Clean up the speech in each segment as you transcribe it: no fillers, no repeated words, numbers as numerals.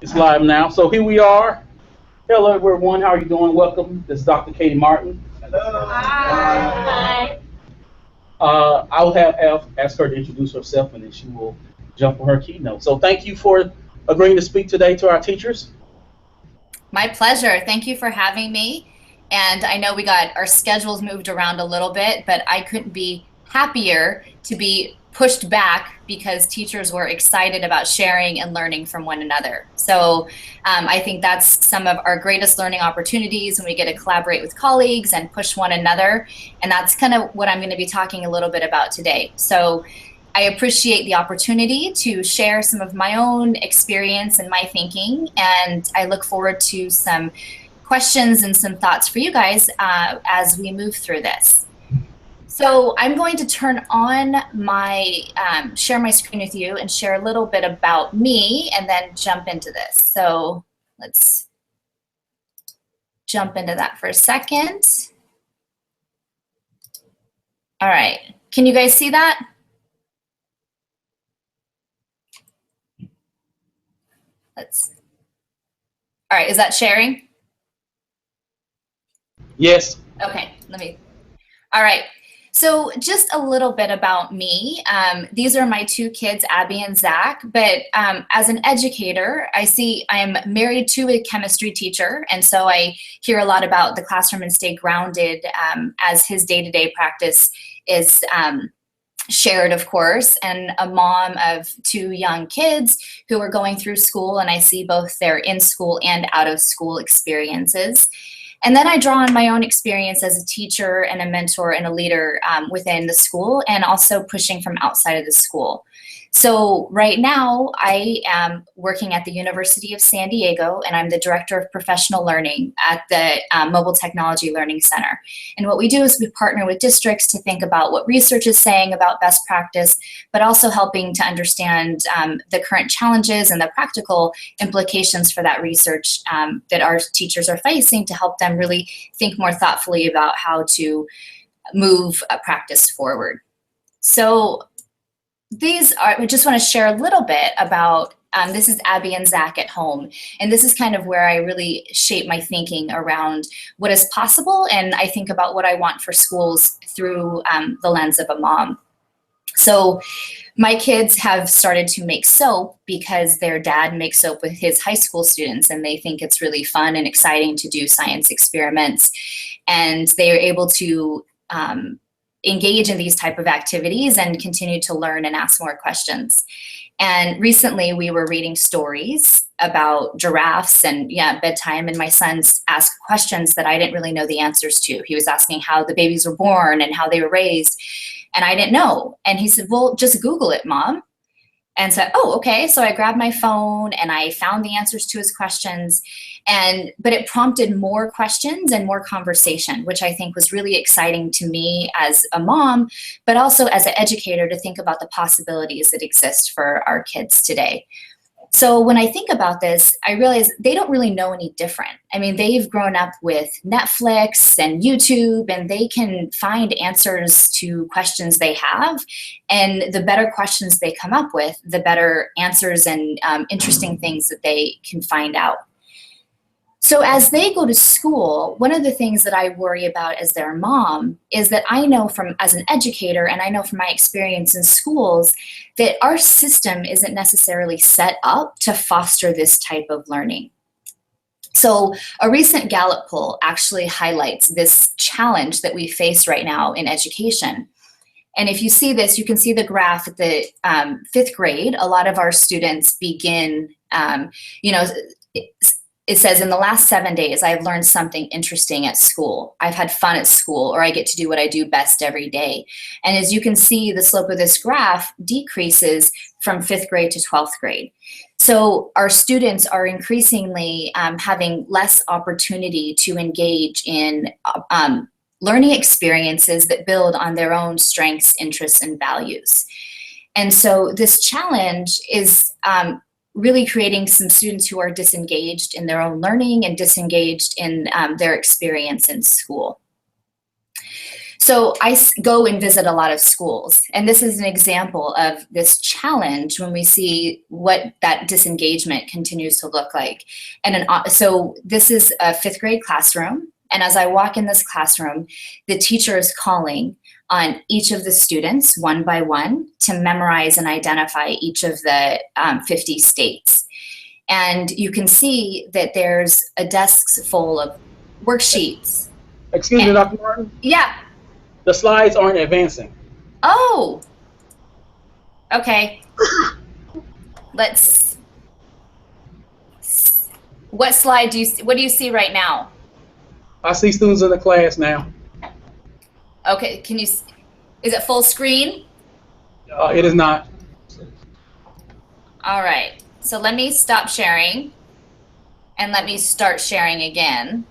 It's live now. So here we are. Hello, everyone. How are you doing? Welcome. This is Dr. Katie Martin. Hello. Hi. I'll ask her to introduce herself, and then she will jump on her keynote. So thank you for agreeing to speak today to our teachers. My pleasure. Thank you for having me. And I know we got our schedules moved around a little bit, but I couldn't be happier to be pushed back because teachers were excited about sharing and learning from one another. So I think that's some of our greatest learning opportunities when we get to collaborate with colleagues and push one another. And that's kind of what I'm going to be talking a little bit about today. So I appreciate the opportunity to share some of my own experience and my thinking, and I look forward to some questions and some thoughts for you guys as we move through this. So I'm going to turn on my, share my screen with you and share a little bit about me and then jump into this. So let's jump into that for a second. All right, can you guys see that? All right, is that sharing? Yes. Okay, all right. So just a little bit about me. These are my two kids, Abby and Zach, but as an educator, I'm married to a chemistry teacher, and so I hear a lot about the classroom and stay grounded as his day-to-day practice is shared, of course, and a mom of two young kids who are going through school, and I see both their in-school and out-of-school experiences. And then I draw on my own experience as a teacher and a mentor and a leader within the school, and also pushing from outside of the school. So right now I am working at the University of San Diego, and I'm the Director of Professional Learning at the Mobile Technology Learning Center. And what we do is we partner with districts to think about what research is saying about best practice, but also helping to understand the current challenges and the practical implications for that research that our teachers are facing to help them really think more thoughtfully about how to move a practice forward. So I just want to share a little bit about, this is Abby and Zach at home. And this is kind of where I really shape my thinking around what is possible. And I think about what I want for schools through the lens of a mom. So my kids have started to make soap because their dad makes soap with his high school students, and they think it's really fun and exciting to do science experiments. And they are able to engage in these type of activities and continue to learn and ask more questions. And recently we were reading stories about giraffes and bedtime, and my sons asked questions that I didn't really know the answers to. He was asking how the babies were born and how they were raised, and I didn't know. And he said, well, just Google it, Mom. And said, oh, okay. So I grabbed my phone and I found the answers to his questions. But it prompted more questions and more conversation, which I think was really exciting to me as a mom, but also as an educator to think about the possibilities that exist for our kids today. So when I think about this, I realize they don't really know any different. I mean, they've grown up with Netflix and YouTube, and they can find answers to questions they have. And the better questions they come up with, the better answers and interesting things that they can find out. So as they go to school, one of the things that I worry about as their mom is that I know as an educator, and I know from my experience in schools, that our system isn't necessarily set up to foster this type of learning. So a recent Gallup poll actually highlights this challenge that we face right now in education. And if you see this, you can see the graph at the 5th grade. A lot of our students begin, it says, in the last 7 days, I've learned something interesting at school. I've had fun at school, or I get to do what I do best every day. And as you can see, the slope of this graph decreases from 5th grade to 12th grade. So our students are increasingly having less opportunity to engage in learning experiences that build on their own strengths, interests, and values. And so this challenge is really creating some students who are disengaged in their own learning and disengaged in their experience in school. So I go and visit a lot of schools, and this is an example of this challenge when we see what that disengagement continues to look like. And so this is a 5th grade classroom, and as I walk in this classroom, the teacher is calling on each of the students one by one to memorize and identify each of the 50 states. And you can see that there's a desk full of worksheets. Excuse me, Dr. Martin? Yeah. The slides aren't advancing. Oh, okay. What slide do you see? What do you see right now? I see students in the class now. Okay, is it full screen? It is not. All right, so let me stop sharing and let me start sharing again.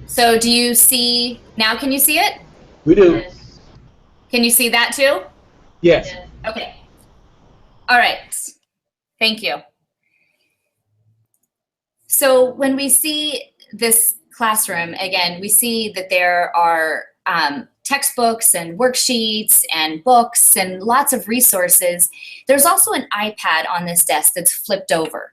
So do you see, now can you see it? We do. Yes. Can you see that too? Yes. Yes. Okay. All right. Thank you. So when we see this classroom, again, we see that there are textbooks and worksheets and books and lots of resources. There's also an iPad on this desk that's flipped over.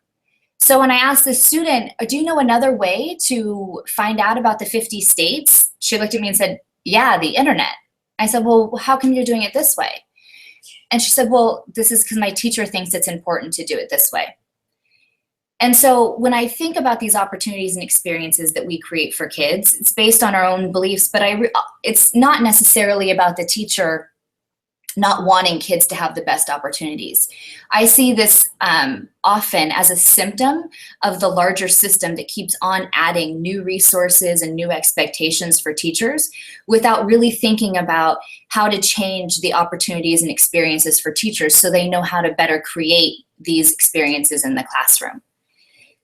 So when I asked the student, do you know another way to find out about the 50 states? She looked at me and said, yeah, the internet. I said, well, how come you're doing it this way? And she said, well, this is because my teacher thinks it's important to do it this way. And so when I think about these opportunities and experiences that we create for kids, it's based on our own beliefs, but it's not necessarily about the teacher not wanting kids to have the best opportunities. I see this often as a symptom of the larger system that keeps on adding new resources and new expectations for teachers without really thinking about how to change the opportunities and experiences for teachers so they know how to better create these experiences in the classroom.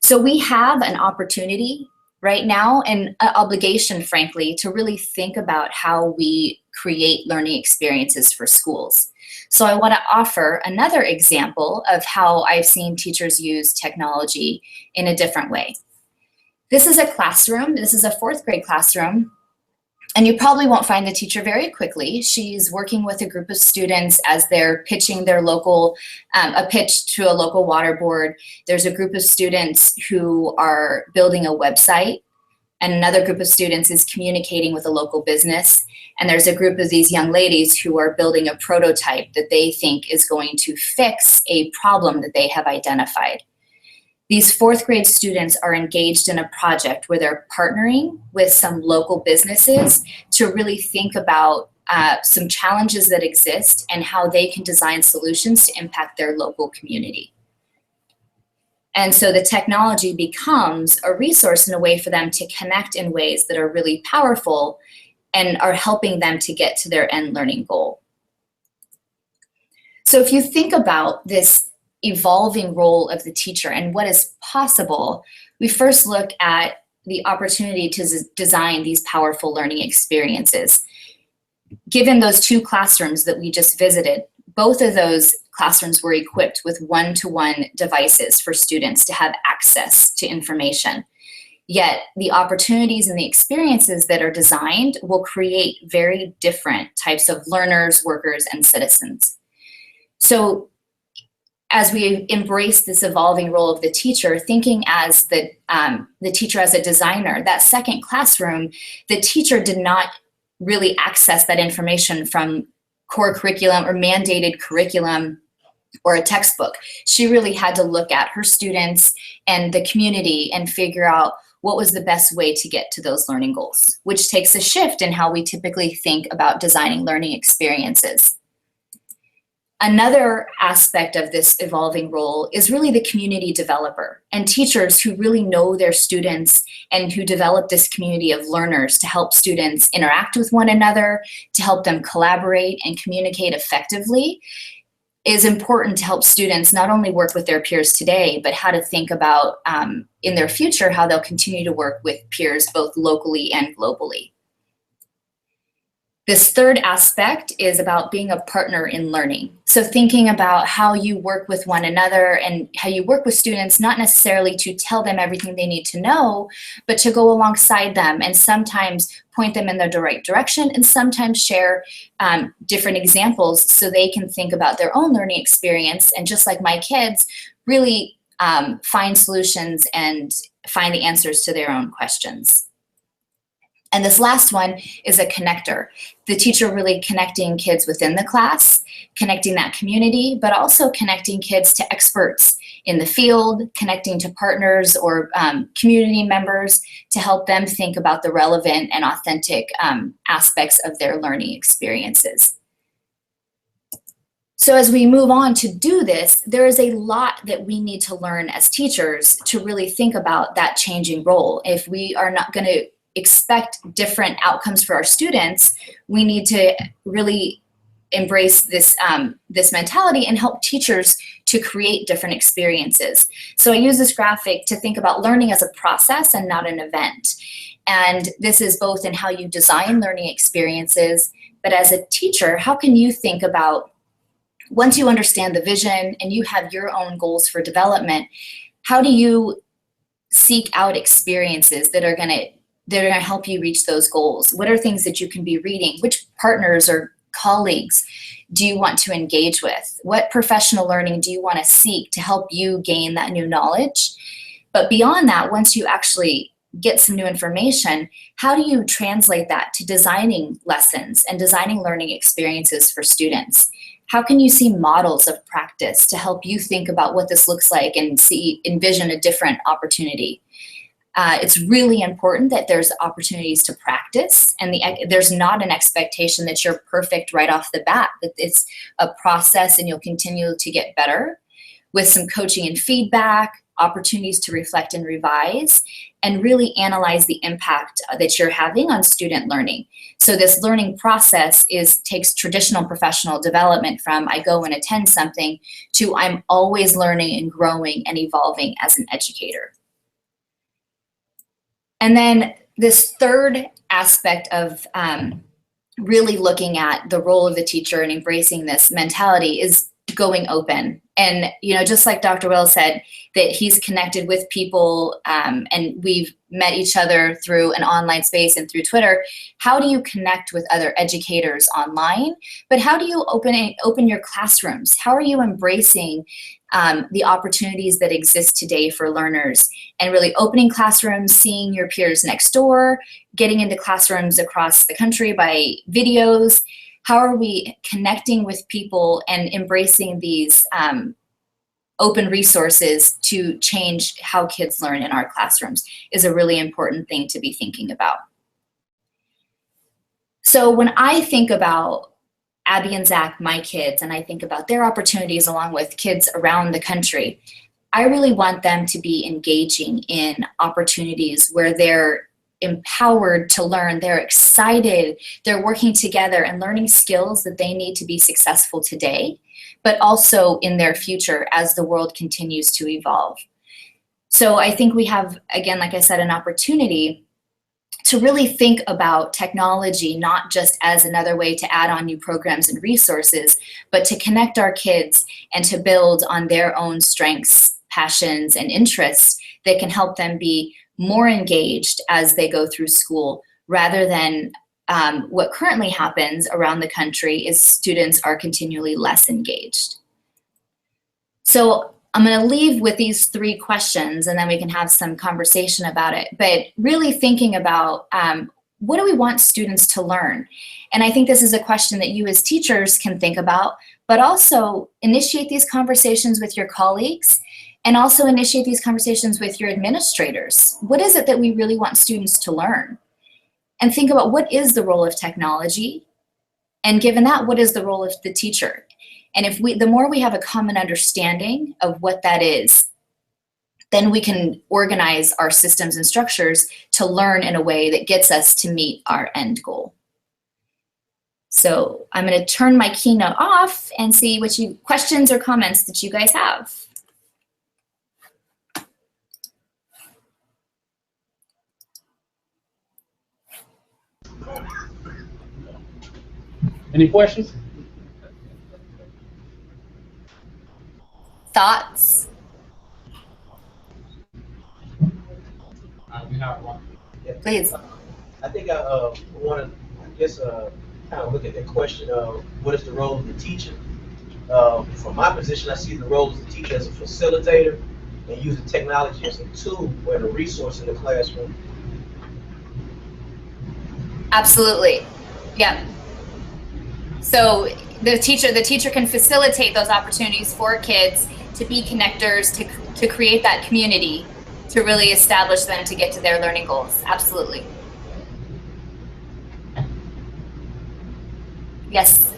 So we have an opportunity right now and an obligation, frankly, to really think about how we create learning experiences for schools. So I want to offer another example of how I've seen teachers use technology in a different way. This is a classroom. This is a 4th grade classroom. And you probably won't find the teacher very quickly. She's working with a group of students as they're pitching their local, a pitch to a local water board. There's a group of students who are building a website, and another group of students is communicating with a local business. And there's a group of these young ladies who are building a prototype that they think is going to fix a problem that they have identified. These 4th grade students are engaged in a project where they're partnering with some local businesses to really think about some challenges that exist and how they can design solutions to impact their local community. And so the technology becomes a resource and a way for them to connect in ways that are really powerful and are helping them to get to their end learning goal. So if you think about this evolving role of the teacher and what is possible, we first look at the opportunity to design these powerful learning experiences. Given those 2 classrooms that we just visited, both of those classrooms were equipped with one-to-one devices for students to have access to information. Yet the opportunities and the experiences that are designed will create very different types of learners, workers, and citizens. So as we embrace this evolving role of the teacher, thinking as the teacher as a designer, that second classroom, the teacher did not really access that information from core curriculum or mandated curriculum or a textbook. She really had to look at her students and the community and figure out what was the best way to get to those learning goals, which takes a shift in how we typically think about designing learning experiences. Another aspect of this evolving role is really the community developer and teachers who really know their students and who develop this community of learners to help students interact with one another, to help them collaborate and communicate effectively, is important to help students not only work with their peers today, but how to think about in their future how they'll continue to work with peers both locally and globally. This third aspect is about being a partner in learning. So thinking about how you work with one another and how you work with students, not necessarily to tell them everything they need to know, but to go alongside them and sometimes point them in the right direction and sometimes share different examples so they can think about their own learning experience and, just like my kids, really find solutions and find the answers to their own questions. And this last one is a connector. The teacher really connecting kids within the class, connecting that community, but also connecting kids to experts in the field, connecting to partners or community members to help them think about the relevant and authentic aspects of their learning experiences. So as we move on to do this, there is a lot that we need to learn as teachers to really think about that changing role. If we are not going to expect different outcomes for our students, we need to really embrace this, this mentality and help teachers to create different experiences. So I use this graphic to think about learning as a process and not an event. And this is both in how you design learning experiences, but as a teacher, how can you think about, once you understand the vision and you have your own goals for development, how do you seek out experiences that are going to help you reach those goals? What are things that you can be reading? Which partners or colleagues do you want to engage with? What professional learning do you want to seek to help you gain that new knowledge? But beyond that, once you actually get some new information, how do you translate that to designing lessons and designing learning experiences for students? How can you see models of practice to help you think about what this looks like and envision a different opportunity? It's really important that there's opportunities to practice, and there's not an expectation that you're perfect right off the bat, that it's a process and you'll continue to get better with some coaching and feedback, opportunities to reflect and revise, and really analyze the impact that you're having on student learning. So this learning process takes traditional professional development from I go and attend something to I'm always learning and growing and evolving as an educator. And then this third aspect of really looking at the role of the teacher and embracing this mentality is going open. And, you know, just like Dr. Will said, that he's connected with people and we've met each other through an online space and through Twitter. How do you connect with other educators online? But how do you open your classrooms? How are you embracing the opportunities that exist today for learners and really opening classrooms, seeing your peers next door, getting into classrooms across the country by videos? How are we connecting with people and embracing these open resources to change how kids learn in our classrooms is a really important thing to be thinking about. So when I think about Abby and Zach, my kids, and I think about their opportunities along with kids around the country, I really want them to be engaging in opportunities where they're empowered to learn, they're excited, they're working together and learning skills that they need to be successful today, but also in their future as the world continues to evolve. So I think we have, again, like I said, an opportunity to really think about technology not just as another way to add on new programs and resources, but to connect our kids and to build on their own strengths, passions, and interests that can help them be more engaged as they go through school, rather than what currently happens around the country is students are continually less engaged. So I'm going to leave with these three questions and then we can have some conversation about it. But really thinking about what do we want students to learn? And I think this is a question that you as teachers can think about, but also initiate these conversations with your colleagues and also initiate these conversations with your administrators. What is it that we really want students to learn? And think about what is the role of technology? And given that, what is the role of the teacher? And if the more we have a common understanding of what that is, then we can organize our systems and structures to learn in a way that gets us to meet our end goal. So I'm going to turn my Keynote off and see what questions or comments that you guys have. Any questions? Thoughts? We have one. Please. I think I want to, I guess, kind of look at that question of what is the role of the teacher? From my position, I see the role of the teacher as a facilitator and using technology as a tool or a resource in the classroom. Absolutely. Yeah. So the teacher can facilitate those opportunities for kids to be connectors, to create that community, to really establish them to get to their learning goals. Absolutely. Yes.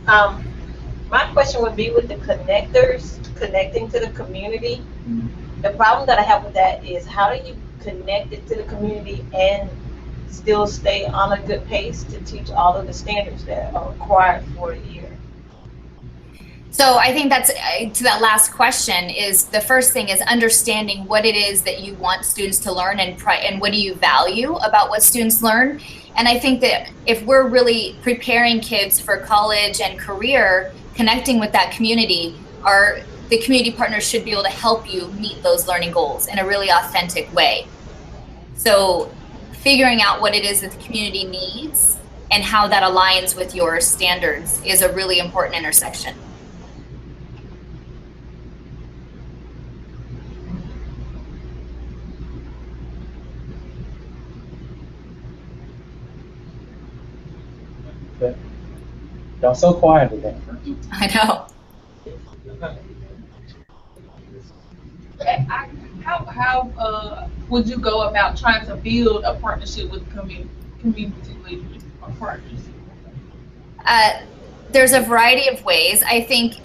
My question would be with the connectors, connecting to the community. The problem that I have with that is how do you connect it to the community and still stay on a good pace to teach all of the standards that are required for a year? So I think that's to that last question is the first thing is understanding what it is that you want students to learn and what do you value about what students learn. And I think that if we're really preparing kids for college and career, connecting with that community, the community partners should be able to help you meet those learning goals in a really authentic way. So figuring out what it is that the community needs and how that aligns with your standards is a really important intersection. Okay. Y'all so quiet today. I know. How would you go about trying to build a partnership with community leaders or partners? There's a variety of ways. I think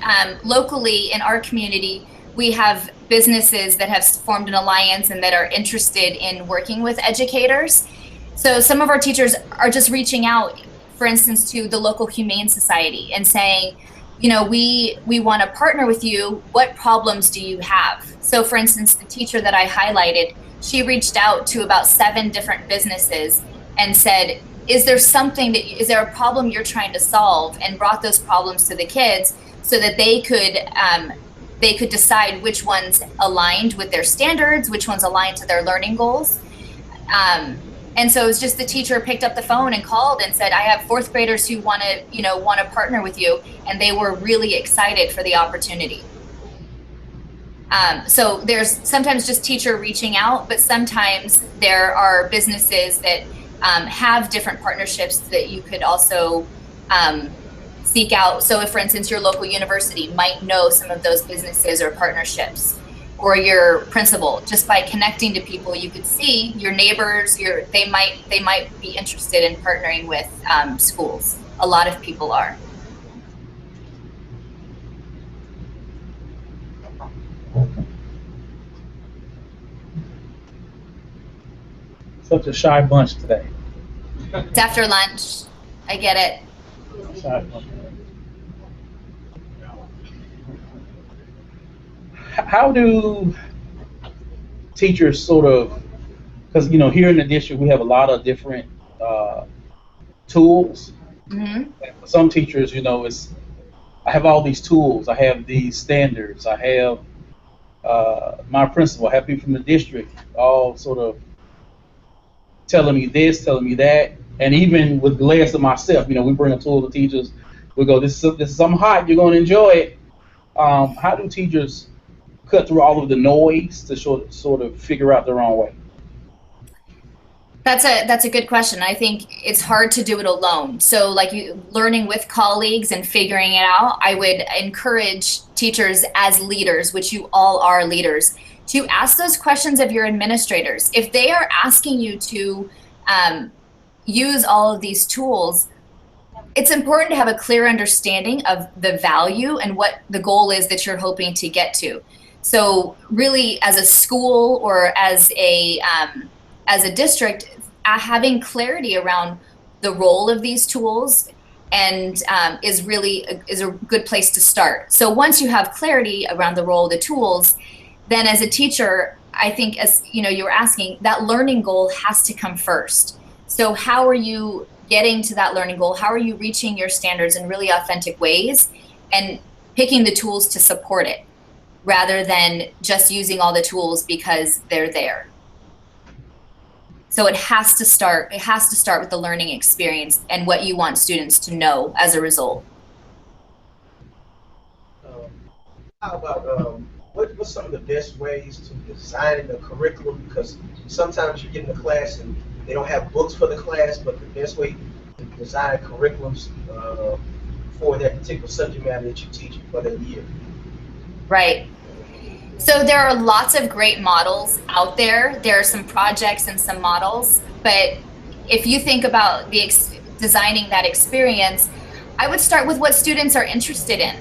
locally in our community, we have businesses that have formed an alliance and that are interested in working with educators. So some of our teachers are just reaching out, for instance, to the local humane society and saying, you know, we want to partner with you. What problems do you have? So for instance, the teacher that I highlighted, she reached out to about 7 different businesses and said, is there a problem you're trying to solve, and brought those problems to the kids so that they could decide which ones aligned with their standards, which ones aligned to their learning goals. And so it was just the teacher picked up the phone and called and said, I have 4th graders who want to partner with you, and they were really excited for the opportunity. So there's sometimes just teacher reaching out, but sometimes there are businesses that have different partnerships that you could also seek out. So if, for instance, your local university might know some of those businesses or partnerships, or your principal, just by connecting to people, you could see your neighbors, they might be interested in partnering with schools. A lot of people are. Such a shy bunch today. It's after lunch. I get it. Shy bunch. How do teachers sort of, because here in the district we have a lot of different tools. Mm-hmm. For some teachers, I have all these tools, I have these standards, I have my principal, I have people from the district all sort of telling me this, telling me that, and even with glass of myself, we bring a tool to teachers. We go, this is something hot, you're going to enjoy it. How do teachers cut through all of the noise to sort of figure out their own way? That's a good question. I think it's hard to do it alone. So like learning with colleagues and figuring it out, I would encourage teachers as leaders, which you all are leaders, to ask those questions of your administrators. If they are asking you to use all of these tools, it's important to have a clear understanding of the value and what the goal is that you're hoping to get to. So really, as a school or as a district, having clarity around the role of these tools and is a good place to start. So once you have clarity around the role of the tools, then as a teacher, I think, as you were asking, that learning goal has to come first. So how are you getting to that learning goal? How are you reaching your standards in really authentic ways, and picking the tools to support it rather than just using all the tools because they're there. So it has to start with the learning experience and what you want students to know as a result. How about what's some of the best ways to design the curriculum? Because sometimes you get in the class and they don't have books for the class, but the best way to design curriculums for that particular subject matter that you teach for that year. Right. So there are lots of great models out there. There are some projects and some models, but if you think about designing that experience, I would start with what students are interested in.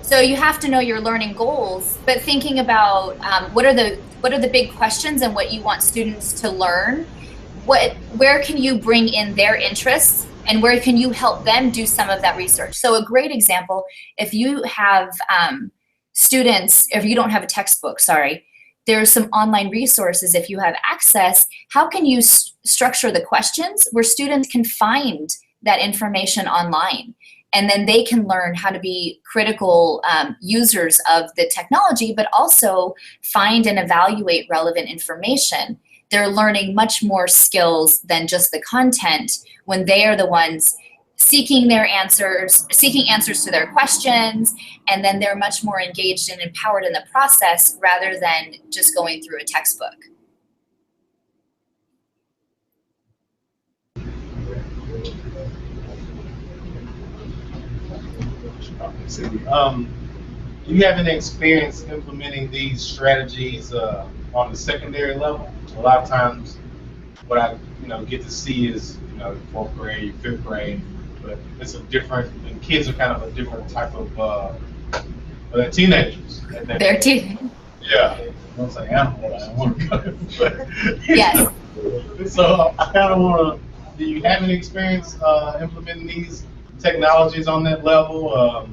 So you have to know your learning goals, but thinking about what are the big questions and what you want students to learn. Where can you bring in their interests, and where can you help them do some of that research? So a great example, if you have students, if you don't have a textbook, there's some online resources. If you have access, how can you structure the questions where students can find that information online? And then they can learn how to be critical users of the technology, but also find and evaluate relevant information. They're learning much more skills than just the content when they are the ones seeking answers to their questions, and then they're much more engaged and empowered in the process rather than just going through a textbook. Do you have any experience implementing these strategies on the secondary level? A lot of times, what I get to see is fourth grade, fifth grade, but it's a different. And kids are kind of a different type of they're teenagers. They're teenagers. Yeah. I don't say animal. I want to go. But, yes. So I kind of want to. Do you have any experience implementing these technologies on that level?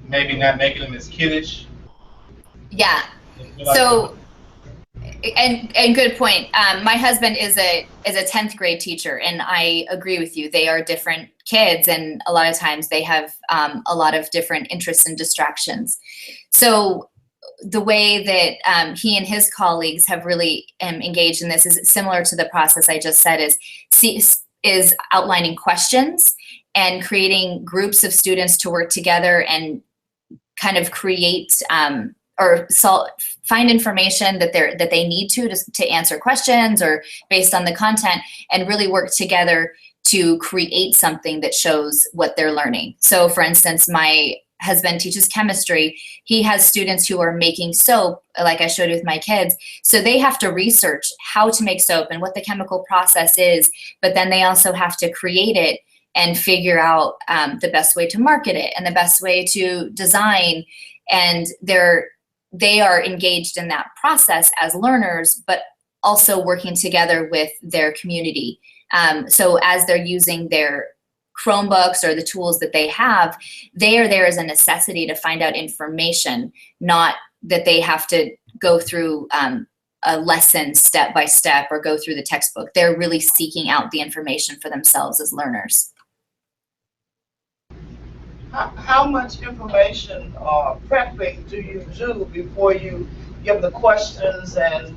Maybe not making them as kiddish. Yeah. So, and good point. My husband is a 10th grade teacher, and I agree with you. They are different kids, and a lot of times they have a lot of different interests and distractions. So the way that he and his colleagues have really engaged in this is similar to the process I just said. Is outlining questions and creating groups of students to work together and kind of create or find information that they need to answer questions or based on the content, and really work together to create something that shows what they're learning. So for instance, my husband teaches chemistry. He has students who are making soap, like I showed with my kids. So they have to research how to make soap and what the chemical process is, but then they also have to create it and figure out the best way to market it and the best way to design. And they are engaged in that process as learners, but also working together with their community. So as they're using their Chromebooks or the tools that they have, they are there as a necessity to find out information, not that they have to go through a lesson step by step or go through the textbook. They're really seeking out the information for themselves as learners. How much information or prepping do you do before you give the questions and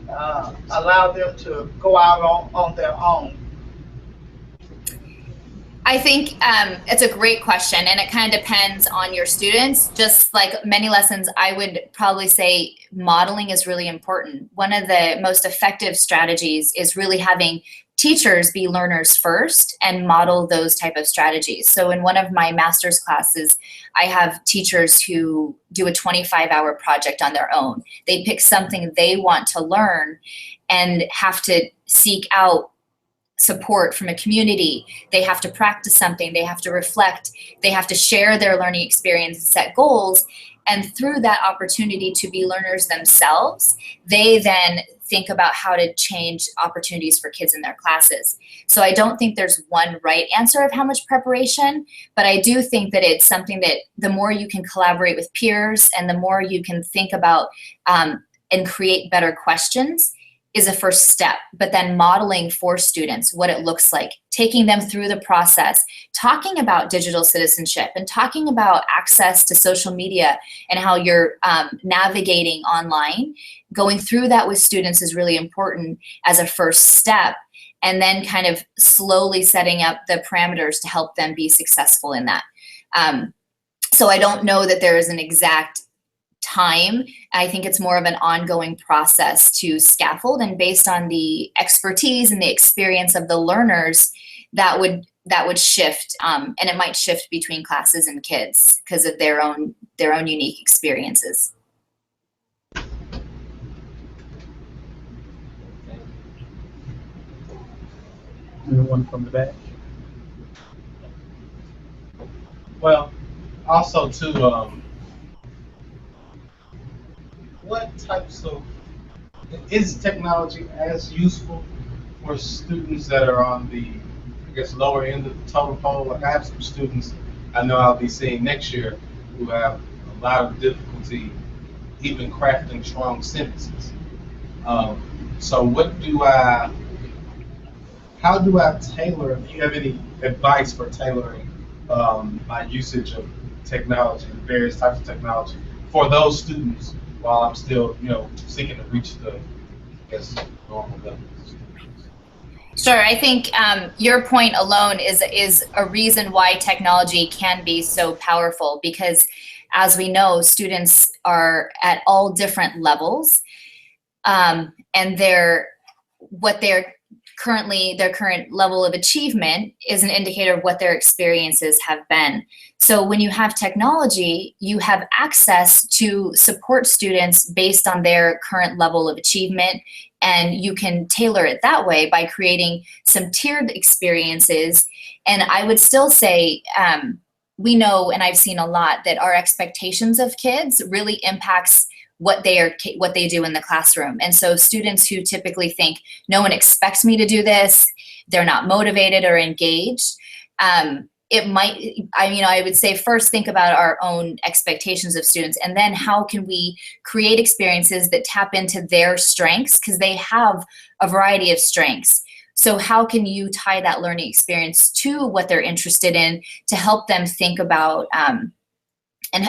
allow them to go out on their own? I think it's a great question, and it kind of depends on your students. Just like many lessons, I would probably say modeling is really important. One of the most effective strategies is really having teachers be learners first and model those type of strategies. So in one of my master's classes, I have teachers who do a 25-hour project on their own. They pick something they want to learn and have to seek out support from a community. They have to practice something, they have to reflect, they have to share their learning experience and set goals. And through that opportunity to be learners themselves, they then think about how to change opportunities for kids in their classes. So I don't think there's one right answer of how much preparation, but I do think that it's something that the more you can collaborate with peers and the more you can think about and create better questions, is a first step, but then modeling for students what it looks like, taking them through the process, talking about digital citizenship and talking about access to social media and how you're navigating online. Going through that with students is really important as a first step, and then kind of slowly setting up the parameters to help them be successful in that. So I don't know that there is an exact time. I think it's more of an ongoing process to scaffold, and based on the expertise and the experience of the learners, that would shift, and it might shift between classes and kids because of their own unique experiences. Anyone from the back? Well, also too, what types of, is technology as useful for students that are on the, I guess, lower end of the totem pole? Like I have some students I know I'll be seeing next year who have a lot of difficulty even crafting strong sentences. So how do I tailor, if you have any advice for tailoring my usage of technology, various types of technology, for those students while I'm still, seeking to reach the, I guess, normal levels? Sure, I think your point alone is a reason why technology can be so powerful, because as we know, students are at all different levels, and their current level of achievement is an indicator of what their experiences have been. So when you have technology, you have access to support students based on their current level of achievement, and you can tailor it that way by creating some tiered experiences. And I would still say, we know, and I've seen a lot, that our expectations of kids really impacts what they do in the classroom. And so students who typically think, no one expects me to do this, they're not motivated or engaged, I would say first think about our own expectations of students, and then how can we create experiences that tap into their strengths, because they have a variety of strengths. So how can you tie that learning experience to what they're interested in to help them think about and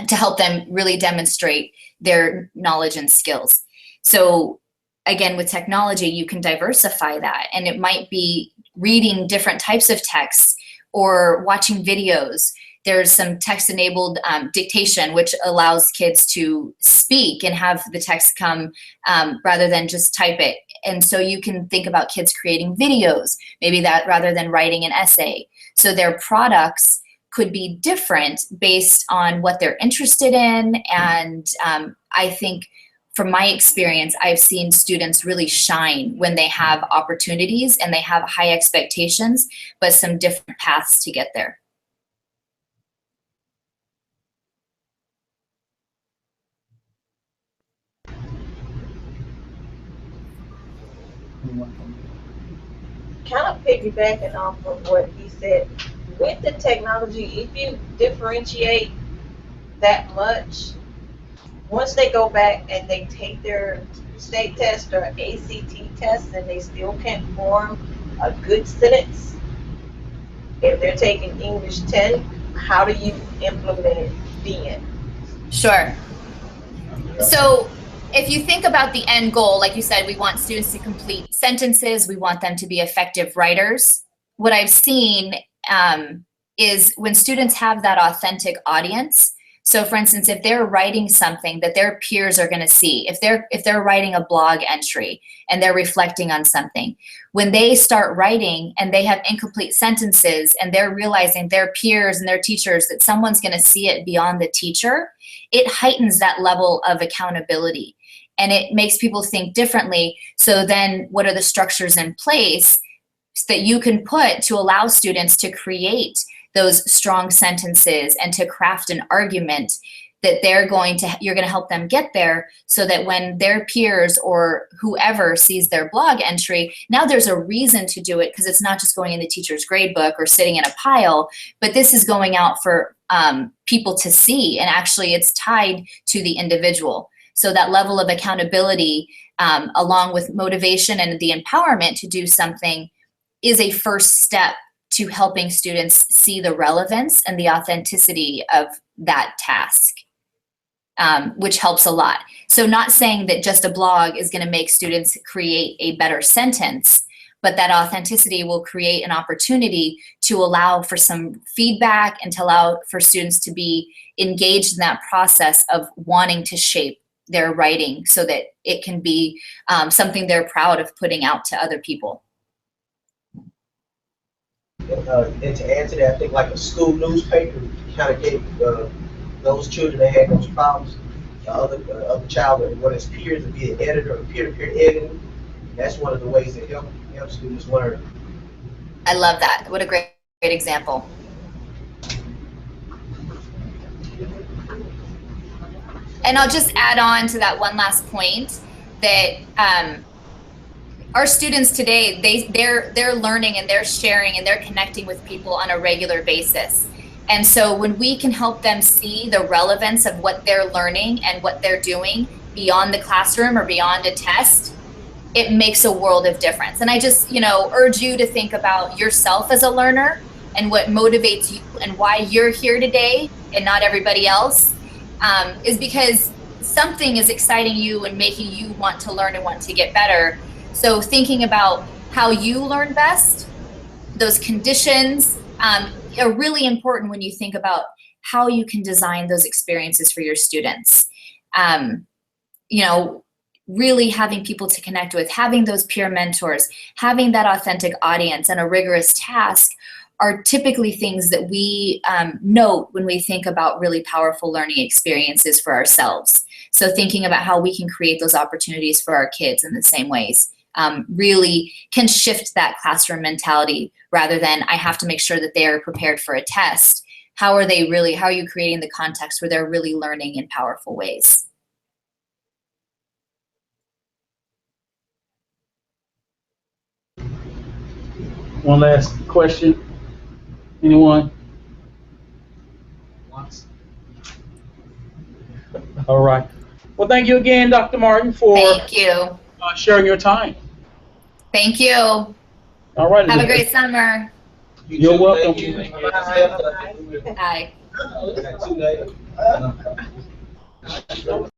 to help them really demonstrate their knowledge and skills. So again, with technology, you can diversify that, and it might be reading different types of texts or watching videos. There's some text-enabled dictation, which allows kids to speak and have the text come rather than just type it. And so you can think about kids creating videos, maybe that rather than writing an essay. So their products could be different based on what they're interested in. And I think from my experience, I've seen students really shine when they have opportunities and they have high expectations, but some different paths to get there. Kind of piggybacking off of what he said, with the technology, if you differentiate that much, once they go back and they take their state test or ACT test and they still can't form a good sentence, if they're taking English 10, how do you implement it then? Sure. So if you think about the end goal, like you said, we want students to complete sentences, we want them to be effective writers. What I've seen is when students have that authentic audience. So for instance, if they're writing something that their peers are going to see, if they're writing a blog entry and they're reflecting on something, when they start writing and they have incomplete sentences and they're realizing their peers and their teachers that someone's going to see it beyond the teacher, it heightens that level of accountability and it makes people think differently. So then what are the structures in place that you can put to allow students to create those strong sentences and to craft an argument that you're going to help them get there, so that when their peers or whoever sees their blog entry, now there's a reason to do it, because it's not just going in the teacher's grade book or sitting in a pile, but this is going out for people to see, and actually it's tied to the individual. So that level of accountability along with motivation and the empowerment to do something, is a first step to helping students see the relevance and the authenticity of that task, which helps a lot. So not saying that just a blog is going to make students create a better sentence, but that authenticity will create an opportunity to allow for some feedback and to allow for students to be engaged in that process of wanting to shape their writing so that it can be something they're proud of putting out to other people. And to add to that, I think like a school newspaper kind of gave those children that had those problems, other child or one of his peers to be an editor or peer-to-peer editing. That's one of the ways that help students learn. I love that. What a great example. And I'll just add on to that one last point that our students today, they're learning and they're sharing and they're connecting with people on a regular basis. And so when we can help them see the relevance of what they're learning and what they're doing beyond the classroom or beyond a test, it makes a world of difference. And I just, urge you to think about yourself as a learner and what motivates you and why you're here today and not everybody else, is because something is exciting you and making you want to learn and want to get better. So thinking about how you learn best, those conditions are really important when you think about how you can design those experiences for your students. Really having people to connect with, having those peer mentors, having that authentic audience and a rigorous task are typically things that we note when we think about really powerful learning experiences for ourselves. So thinking about how we can create those opportunities for our kids in the same ways really can shift that classroom mentality rather than I have to make sure that they are prepared for a test. How are you creating the context where they're really learning in powerful ways? One last question. Anyone? All right. Well, thank you again, Dr. Martin, for Thank you. Sharing your time. Thank you. All right. Have a great summer. You're welcome. Bye. Bye.